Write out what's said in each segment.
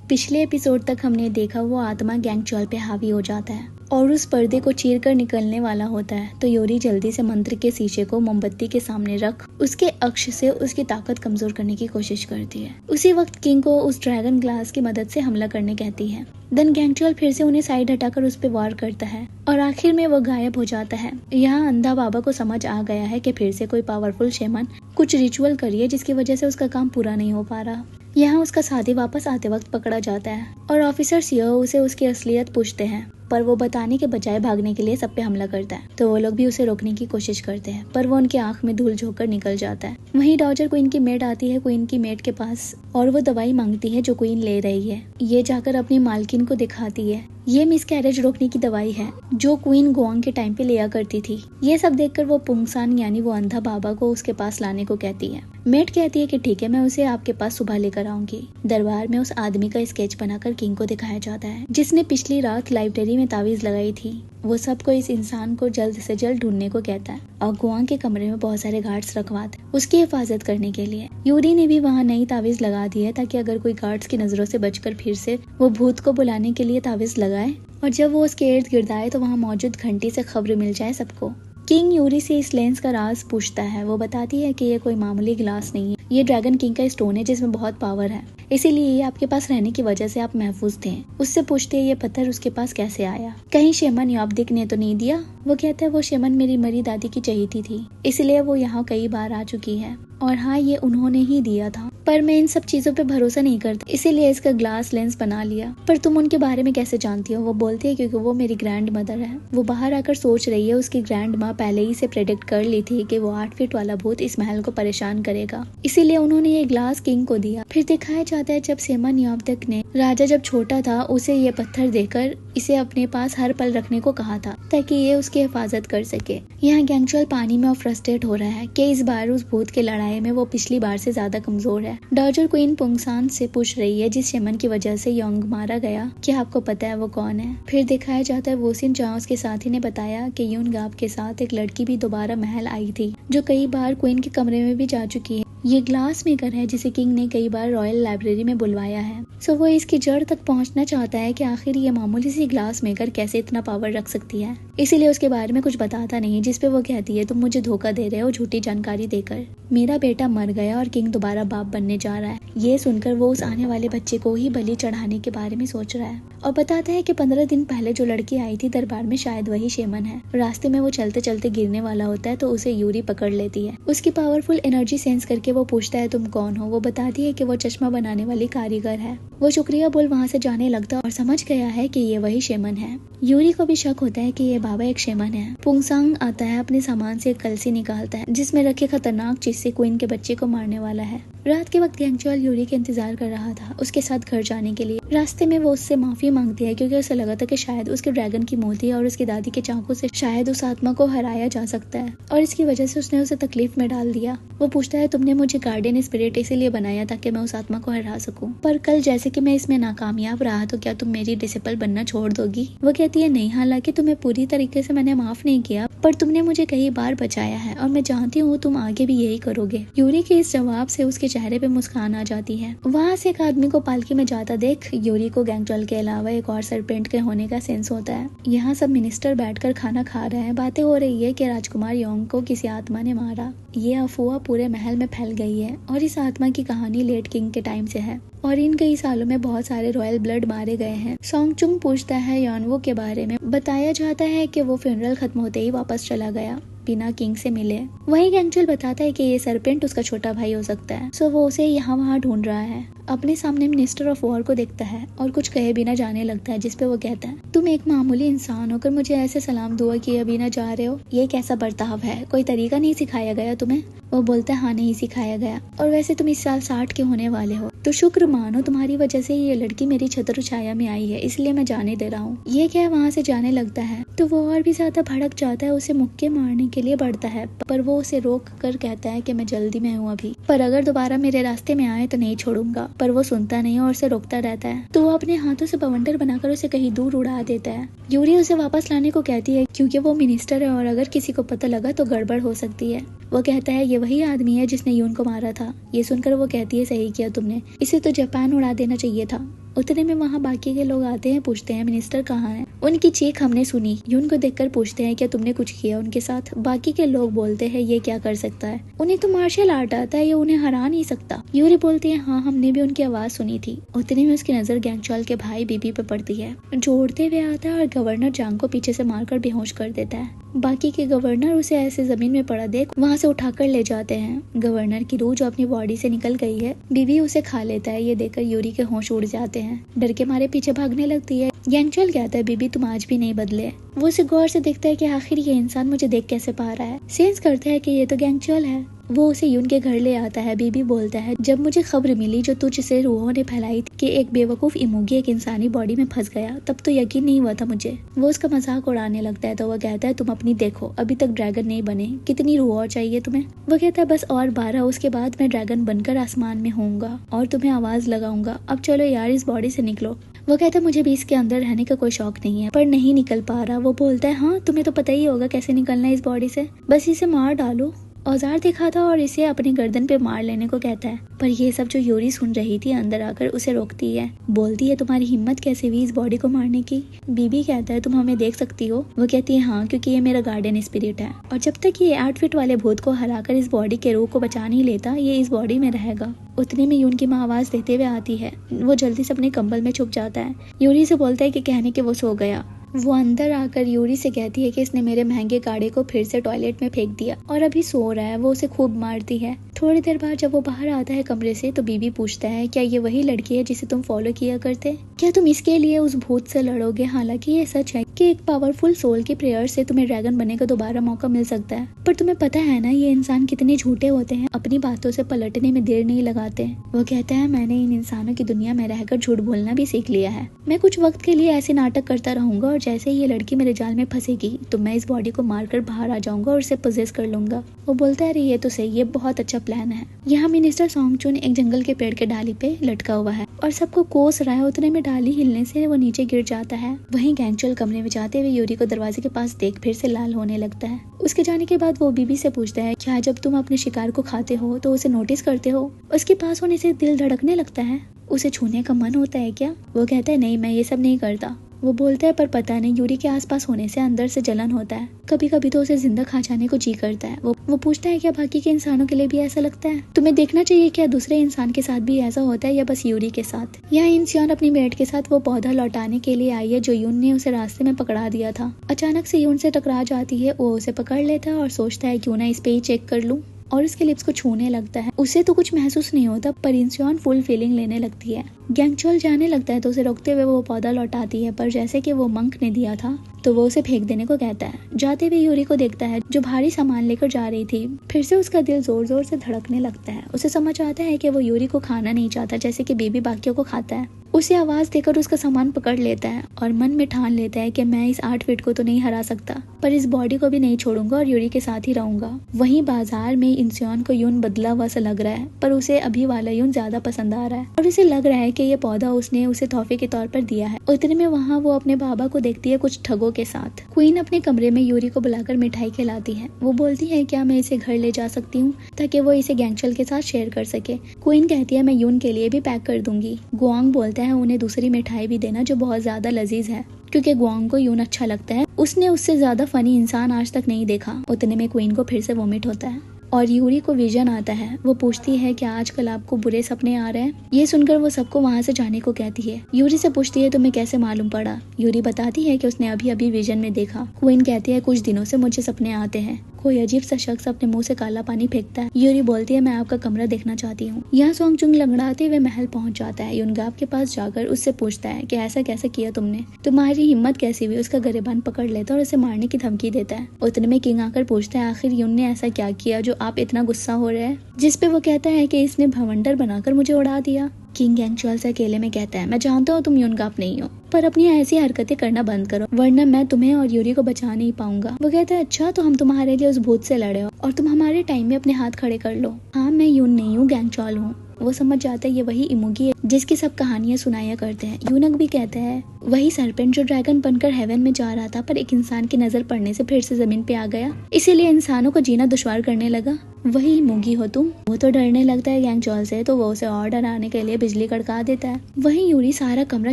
पिछले एपिसोड तक हमने देखा वो आत्मा गैंगचॉल पे हावी हो जाता है और उस पर्दे को चीर कर निकलने वाला होता है, तो यूरी जल्दी से मंत्र के शीशे को मोमबत्ती के सामने रख उसके अक्ष से उसकी ताकत कमजोर करने की कोशिश करती है। उसी वक्त किंग को उस ड्रैगन ग्लास की मदद से हमला करने कहती है। देन गैंगचॉल फिर से उन्हें साइड हटाकर उस पर वार करता है और आखिर में वो गायब हो जाता है। यहाँ अंधा बाबा को समझ आ गया है कि फिर से कोई पावरफुल शेमन कुछ रिचुअल करिए जिसकी वजह से उसका काम पूरा नहीं हो पा रहा। यहाँ उसका साथी वापस आते वक्त पकड़ा जाता है और ऑफिसर सीओ उसे उसकी असलियत पूछते हैं, पर वो बताने के बजाय भागने के लिए सब पे हमला करता है। तो वो लोग भी उसे रोकने की कोशिश करते हैं, पर वो उनकी आंख में धूल झोंककर निकल जाता है। वहीं डॉजर क्वीन की मेड आती है क्वीन की मेड के पास और वो दवाई मांगती है जो क्वीन ले रही है। ये जाकर अपनी मालकिन को दिखाती है। ये मिसकैरेज रोकने की दवाई है जो क्वीन गोआंग के टाइम पे लिया करती थी। ये सब देखकर वो पुंगसान यानी वो अंधा बाबा को उसके पास लाने को कहती है। मेड कहती है कि ठीक है, मैं उसे आपके पास सुबह लेकर आऊंगी। दरबार में उस आदमी का स्केच बनाकर किंग को दिखाया जाता है जिसने पिछली रात लाइब्रेरी में तावीज लगाई थी। वो सबको इस इंसान को जल्द से जल्द ढूंढने को कहता है और गोआंग के कमरे में बहुत सारे गार्ड्स रखवाते उसकी हिफाजत करने के लिए। यूरी ने भी वहाँ नई तावीज लगा दी है ताकि अगर कोई गार्ड्स की नजरों से बचकर फिर से वो भूत को बुलाने के लिए तावीज लगाए और जब वो उसके इर्द गिर्द आए तो वहाँ मौजूद घंटी से खबर मिल जाए सबको। किंग यूरी से इस लेंस का राज पूछता है। वो बताती है कि ये कोई मामूली ग्लास नहीं है, ये ड्रैगन किंग का स्टोन है जिसमें बहुत पावर है, इसीलिए ये आपके पास रहने की वजह से आप महफूज थे। उससे पूछते हैं ये पत्थर उसके पास कैसे आया, कहीं शेमन याब्दिक ने तो नहीं दिया। वो कहता है वो शेमन मेरी मरी दादी की चहेती थी, इसलिए वो यहाँ कई बार आ चुकी है और हाँ ये उन्होंने ही दिया था, पर मैं इन सब चीजों पे भरोसा नहीं करता इसीलिए इसका ग्लास लेंस बना लिया। पर तुम उनके बारे में कैसे जानती हो? वो बोलती है क्योंकि वो मेरी ग्रैंड मदर है। वो बाहर आकर सोच रही है उसकी ग्रैंड माँ पहले ही से प्रेडिक्ट कर ली थी कि वो 8 फीट वाला भूत इस महल को परेशान करेगा, इसीलिए उन्होंने ये ग्लास किंग को दिया। फिर दिखाया जाता है जब शेमन याब्दिक ने राजा जब छोटा था उसे ये पत्थर देकर इसे अपने पास हर पल रखने को कहा था ताकि ये उसकी हिफाजत कर सके। यहाँ गैंगचॉल पानी में फ्रस्ट्रेट हो रहा है कि इस बार उस भूत की लड़ाई में वो पिछली बार से ज्यादा कमजोर है। डॉजर क्वीन पुंगसान से पूछ रही है जिस शेमन की वजह से योंग मारा गया, क्या आपको पता है वो कौन है? फिर दिखाया जाता है वोसिन जहाँ उसके साथी ने बताया कि यून गाब के साथ एक लड़की भी दोबारा महल आई थी जो कई बार क्वीन के कमरे में भी जा चुकी है। ये ग्लास मेकर है जिसे किंग ने कई बार रॉयल लाइब्रेरी में बुलवाया है। सो वो इसकी जड़ तक पहुंचना चाहता है कि आखिर ये मामूली सी ग्लास मेकर कैसे इतना पावर रख सकती है, इसीलिए उसके बारे में कुछ बताता नहीं, जिसपे वो कहती है तुम मुझे धोखा दे रहे हो झूठी जानकारी देकर। मेरा बेटा मर गया और किंग दोबारा बाप बनने जा रहा है। ये सुनकर वो उस आने वाले बच्चे को ही बलि चढ़ाने के बारे में सोच रहा है और बताता है कि 15 दिन पहले जो लड़की आई थी दरबार में शायद वही शेमन है। रास्ते में वो चलते चलते गिरने वाला होता है तो उसे यूरी पकड़ लेती है। उसकी पावरफुल एनर्जी सेंस करके वो पूछता है तुम कौन हो? वो बताती है कि वो चश्मा बनाने वाली कारीगर है। वो शुक्रिया बोल वहाँ से जाने लगता और समझ गया है कि ये वही शेमन है। यूरी को भी शक होता है कि ये बाबा एक शेमन है। पुंगसांग आता है, अपने सामान से एक कलसी निकालता है जिसमें रखे खतरनाक चीज से क्वीन के बच्चे को मारने वाला है। रात के वक्त गैंगचॉल यूरी के इंतजार कर रहा था उसके साथ घर जाने के लिए। रास्ते में वो उससे माफी मांगती है क्योंकि उसे लगा था कि शायद उसके ड्रैगन की मोती और उसकी दादी के चाकू से शायद उस आत्मा को हराया जा सकता है और इसकी वजह से उसने उसे तकलीफ में डाल दिया। वो पूछता है तुमने मुझे गार्डियन स्पिरिट इसीलिए बनाया ताकि मैं उस आत्मा को हरा सकूं, पर कल जैसे कि मैं इसमें नाकामयाब रहा तो क्या तुम मेरी डिसिपल बनना छोड़ दोगी? वो कहती है नहीं, हालांकि तुम्हें पूरी तरीके से मैंने माफ नहीं किया पर तुमने मुझे कई बार बचाया है और मैं जानती हूँ तुम आगे भी यही करोगे। यूरी के इस जवाब से उसके चेहरे पे मुस्कान आ जाती है। वहाँ से एक आदमी को पालकी में जाता देख यूरी को गैंगचॉल के अलावा एक और सरपेंट के होने का सेंस होता है। यहाँ सब मिनिस्टर बैठकर खाना खा रहे हैं। बातें हो रही है कि राजकुमार योंग को किसी आत्मा ने मारा। ये अफवाह पूरे महल में फैल गई है और इस आत्मा की कहानी लेट किंग के टाइम से है और इन कई सालों में बहुत सारे रॉयल ब्लड मारे गए हैं। सोंग चुंग पूछता है योनवो के बारे में। बताया जाता है कि वो फ्यूनरल खत्म होते ही वापस चला गया बिना किंग से मिले। वही गैंगचॉल बताता है कि ये सरपेंट उसका छोटा भाई हो सकता है। सो वो उसे यहाँ वहाँ ढूंढ रहा है। अपने सामने मिनिस्टर ऑफ वॉर को देखता है और कुछ कहे बिना जाने लगता है, जिसपे वो कहता है तुम एक मामूली इंसान होकर मुझे ऐसे सलाम दुआ किए बिना जा रहे हो, ये कैसा बर्ताव है? कोई तरीका नहीं सिखाया गया तुम्हें? वो बोलता है हाँ नहीं सिखाया गया, और वैसे तुम इस साल 60 के होने वाले हो तो शुक्र मानो तुम्हारी वजह से ये लड़की मेरी छत्र छाया में आई है, इसलिए मैं जाने दे रहा हूँ। ये क्या वहाँ से जाने लगता है तो वो और भी ज्यादा भड़क जाता है, उसे मुक्के मारने के लिए बढ़ता है, पर वो उसे रोक कर कहता है कि मैं जल्दी में हूँ अभी, पर अगर दोबारा मेरे रास्ते में आए तो नहीं छोड़ूंगा। पर वो सुनता नहीं और उसे रोकता रहता है। तो वो अपने हाथों से बवंडर बनाकर उसे कहीं दूर उड़ा देता है। यूरी उसे वापस लाने को कहती है क्योंकि वो मिनिस्टर है और अगर किसी को पता लगा तो गड़बड़ हो सकती है। वो कहता है ये वही आदमी है जिसने यून को मारा था। ये सुनकर वो कहती है सही किया तुमने, इसे तो जापान उड़ा देना चाहिए था। उतने में वहाँ बाकी के लोग आते हैं, पूछते हैं मिनिस्टर कहाँ है। उनकी चीख हमने सुनी। यून को देखकर पूछते हैं क्या तुमने कुछ किया उनके साथ। बाकी के लोग बोलते हैं ये क्या कर सकता है, उन्हें तो मार्शल आर्ट आता है, ये उन्हें हरा नहीं सकता। यूरी बोलती है हाँ हमने भी उनकी आवाज सुनी थी। उतने में उसकी नजर गैंगचॉल के भाई बीबी पे पड़ती है, जो उड़ते हुए आता है और गवर्नर जांग को पीछे से मारकर बेहोश कर देता है। बाकी के गवर्नर उसे ऐसे जमीन में पड़ा देख वहाँ से उठाकर ले जाते हैं। गवर्नर की रूह जो अपनी बॉडी से निकल गई है, बीबी उसे खा लेता है। ये देखकर यूरी के होश उड़ जाते हैं, डर के मारे पीछे भागने लगती है। गैंगचॉल कहता है बीबी तुम आज भी नहीं बदले। वो उसे गौर से देखता है कि आखिर ये इंसान मुझे देख कैसे पा रहा है। सेंस करता है कि ये तो गैंगचॉल है। वो उसे यून के घर ले आता है। बीबी बोलता है जब मुझे खबर मिली जो तुझ से रूहों ने फैलाई थी कि एक बेवकूफ इमोगी एक इंसानी बॉडी में फंस गया, तब तो यकीन नहीं हुआ था मुझे। वो उसका मजाक उड़ाने लगता है तो वो कहता है तुम अपनी देखो, अभी तक ड्रैगन नहीं बने, कितनी रूह और चाहिए तुम्हें। वो कहता है बस और 12, उसके बाद मैं ड्रैगन बनकर आसमान में होऊंगा और तुम्हें आवाज लगाऊंगा। अब चलो यार इस बॉडी से निकलो। वो कहता है मुझे भी इसके अंदर रहने का कोई शौक नहीं है, पर नहीं निकल पा रहा। वो बोलता है हाँ तुम्हें तो पता ही होगा कैसे निकलना है इस बॉडी से, बस इसे मार डालो। औजार दिखा था और इसे अपनी गर्दन पे मार लेने को कहता है, पर ये सब जो यूरी सुन रही थी अंदर आकर उसे रोकती है। बोलती है तुम्हारी हिम्मत कैसे हुई इस बॉडी को मारने की। बीबी कहता है तुम हमें देख सकती हो। वो कहती है हाँ क्योंकि ये मेरा गार्डियन स्पिरिट है और जब तक ये 8 फीट वाले भूत को हराकर इस बॉडी के रूह को बचा नहीं लेता ये इस बॉडी में रहेगा। उतने में यून की माँ आवाज देते हुए आती है। वो जल्दी से अपने कंबल में छुप जाता है। यूरी से बोलता है कि कहने के वो सो गया। वो अंदर आकर यूरी से कहती है कि इसने मेरे महंगे गाड़ी को फिर से टॉयलेट में फेंक दिया और अभी सो रहा है। वो उसे खूब मारती है। थोड़ी देर बाद जब वो बाहर आता है कमरे से तो बीबी पूछता है क्या ये वही लड़की है जिसे तुम फॉलो किया करते, क्या तुम इसके लिए उस भूत से लड़ोगे। हालांकि ये सच है कि एक पावरफुल सोल की प्रेयर से तुम्हें ड्रैगन बनने का दोबारा मौका मिल सकता है, पर तुम्हें पता है ना ये इंसान कितने झूठे होते हैं, अपनी बातों से पलटने में देर नहीं लगाते। वो कहता है मैंने इन इंसानों की दुनिया में रहकर झूठ बोलना भी सीख लिया है। मैं कुछ वक्त के लिए ऐसे नाटक करता रहूंगा और जैसे ही ये लड़की मेरे जाल में फंसेगी तो मैं इस बॉडी को मारकर बाहर आ जाऊंगा और उसे पोजेस कर लूंगा। वो बोलता है अरे ये तो सही, ये बहुत अच्छा प्लान है। यहाँ मिनिस्टर सॉन्गचुन एक जंगल के पेड़ के डाली पे लटका हुआ है और सबको कोस रहा है। उतने में डाली हिलने से वो नीचे गिर जाता है। वहीं गैंगचॉल कमरे में जाते हुए यूरी को दरवाजे के पास देख फिर से लाल होने लगता है। उसके जाने के बाद वो बीबी से पूछता है क्या जब तुम अपने शिकार को खाते हो तो उसे नोटिस करते हो, उसके पास होने से दिल धड़कने लगता है, उसे छूने का मन होता है क्या। वो कहता है नहीं मैं ये सब नहीं करता। वो बोलता है पर पता नहीं यूरी के आसपास होने से अंदर से जलन होता है, कभी कभी तो उसे जिंदा खा जाने को जी करता है। वो पूछता है क्या बाकी के इंसानों के लिए भी ऐसा लगता है, तुम्हें देखना चाहिए क्या दूसरे इंसान के साथ भी ऐसा होता है या बस यूरी के साथ। यहाँ इंसान अपनी मेट के साथ वो पौधा लौटाने के लिए आई है जो यून ने उसे रास्ते में पकड़ा दिया था। अचानक से यून से टकरा जाती है। वो उसे पकड़ लेता है और सोचता है क्यों ना इस पे ही चेक कर लूं और उसके लिप्स को छूने लगता है। उसे तो कुछ महसूस नहीं होता पर इंसान फुल फीलिंग लेने लगती है। गैंगचॉल जाने लगता है तो उसे रोकते हुए वो पौधा लौटाती है, पर जैसे कि वो मंक ने दिया था तो वो उसे फेंक देने को कहता है। जाते हुए यूरी को देखता है जो भारी सामान लेकर जा रही थी। फिर से उसका दिल जोर जोर से धड़कने लगता है। उसे समझ आता है कि वो यूरी को खाना नहीं चाहता जैसे कि बेबी बाकियों को खाता है। उसे आवाज देकर उसका सामान पकड़ लेता है और मन में ठान लेता है कि मैं इस 8 फीट को तो नहीं हरा सकता पर इस बॉडी को भी नहीं छोड़ूंगा और यूरी के साथ ही रहूंगा। वहीं बाजार में इंसान को यून बदला हुआ सा लग रहा है पर उसे अभी वाला यून ज्यादा पसंद आ रहा है और उसे लग रहा है कि ये पौधा उसने उसे तोहफे के तौर पर दिया है। उतने में वहाँ वो अपने बाबा को देखती है कुछ ठगों के साथ। क्वीन अपने कमरे में यूरी को बुलाकर मिठाई खिलाती है। वो बोलती है क्या मैं इसे घर ले जा सकती हूँ ताकि वो इसे गैंगचॉल के साथ शेयर कर सके। क्वीन कहती है मैं यून के लिए भी पैक कर दूंगी। गुआंग बोलता है उन्हें दूसरी मिठाई भी देना जो बहुत ज्यादा लजीज है क्योंकि गुआंग को यून अच्छा लगता है। उसने उससे ज्यादा फनी इंसान आज तक नहीं देखा। उतने में क्वीन को फिर से वोमिट होता है और यूरी को विजन आता है। वो पूछती है क्या आजकल आपको बुरे सपने आ रहे हैं। ये सुनकर वो सबको वहाँ से जाने को कहती है। यूरी से पूछती है तुम्हें कैसे मालूम पड़ा। यूरी बताती है कि उसने अभी अभी विजन में देखा। क्वीन कहती है कुछ दिनों से मुझे सपने आते हैं, कोई अजीब सा शख्स अपने मुंह से काला पानी फेंकता है। यूरी बोलती है मैं आपका कमरा देखना चाहती हूँ। यहाँ सॉन्गचुंग लंगड़ाते हुए महल पहुँच जाता है। युनगाप के पास जाकर उससे पूछता है कि ऐसा कैसे किया तुमने, तुम्हारी हिम्मत कैसी हुई। उसका गरेबान पकड़ लेता है और उसे मारने की धमकी देता है। उतने में किंग आकर पूछता है आखिर यून ने ऐसा क्या किया जो आप इतना गुस्सा हो रहे हैं। जिस पे वो कहता है कि इसने भवंडर बनाकर मुझे उड़ा दिया। किंग गैंगचॉल से अकेले में कहता है, मैं जानता हूँ तुम यूनगाप नहीं हो, पर अपनी ऐसी हरकतें करना बंद करो वरना मैं तुम्हें और यूरी को बचा नहीं पाऊंगा। वो कहता है, अच्छा तो हम तुम्हारे लिए उस भूत से लड़े हो और तुम हमारे टाइम में अपने हाथ खड़े कर लो। हाँ मैं यून नहीं हूँ, गैंगचॉल हूँ। वो समझ जाता है ये वही इमुगी है जिसकी सब कहानियां सुनाया करते हैं। यूनक भी कहता है, वही सरपेंट जो ड्रैगन बनकर हेवन में जा रहा था पर एक इंसान की नजर पड़ने से फिर से जमीन पे आ गया, इसीलिए इंसानों को जीना दुश्वार करने लगा। वही इमुगी हो तुम। वो तो डरने लगता है गैंगचॉल से, तो वो उसे और डराने के लिए बिजली कड़का देता है। वही यूरी सारा कमरा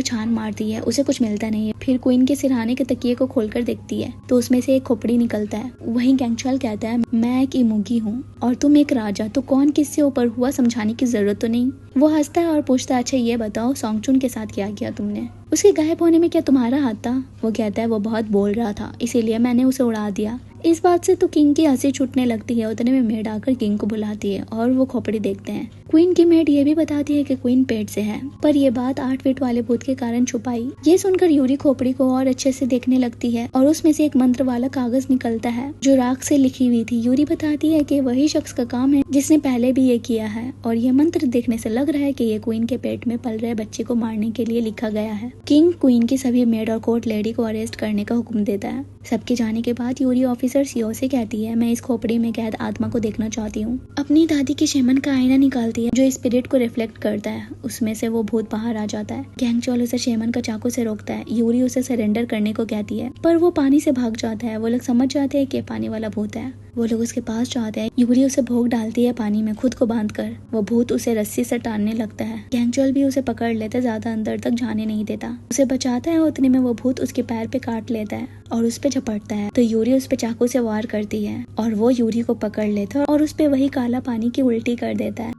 छान मारती है, उसे कुछ मिलता नहीं है। फिर क्वीन के सिरहाने के तकिए को खोलकर देखती है तो उसमें से एक खोपड़ी निकलता है। वही गैंगचॉल कहता है, मैं एक इमुगी हूँ और तुम एक राजा, तो कौन किससे ऊपर हुआ समझाने की जरूरत तो नहीं। वो हंसता है और पूछता है, अच्छा ये बताओ सॉन्गचुन के साथ क्या किया तुमने, उसके गायब होने में क्या तुम्हारा हाथ था। वो कहता है, वो बहुत बोल रहा था इसीलिए मैंने उसे उड़ा दिया। इस बात से तो किंग की हंसी छूटने लगती है। उतने में मेड आकर किंग को बुलाती है और वो खोपड़ी देखते हैं। क्वीन की मेड ये भी बताती है कि क्वीन पेट से है, पर ये बात 8 फीट वाले भूत के कारण छुपाई। ये सुनकर यूरी खोपड़ी को और अच्छे से देखने लगती है और उसमें से एक मंत्र वाला कागज निकलता है जो राख से लिखी हुई थी। यूरी बताती है कि वही शख्स का काम है जिसने पहले भी ये किया है और ये मंत्र देखने से लग रहा है कि ये क्वीन के पेट में पल रहे बच्चे को मारने के लिए लिखा गया है। किंग क्वीन की सभी मेड और कोर्ट लेडी को अरेस्ट करने का हुक्म देता है। सबके जाने के बाद यूरी ऑफिसर सीओ से कहती है, मैं इस खोपड़ी में कैद आत्मा को देखना चाहती हूँ। अपनी दादी के शेमन का आईना निकालती है जो स्पिरिट को रिफ्लेक्ट करता है, उसमें से वो भूत बाहर आ जाता है। गैंगचॉल उसे शेमन का चाकू से रोकता है। यूरी उसे सरेंडर करने को कहती है पर वो पानी से भाग जाता है। वो लोग समझ जाते हैं कि पानी वाला भूत है। वो लोग उसके पास जाते हैं। यूरी उसे भोग डालती है पानी में खुद को बांधकर। वो भूत उसे रस्सी से टानने लगता है। गैंगचॉल भी उसे पकड़ लेता, ज्यादा अंदर तक जाने नहीं देता, उसे बचाता है। उतने में वो भूत उसके पैर पे काट लेता है और उस पे झपटता है तो यूरी उस पे चाकू से वार करती है और वो यूरी को पकड़ लेता है और उस पे वही काला पानी की उल्टी कर देता है।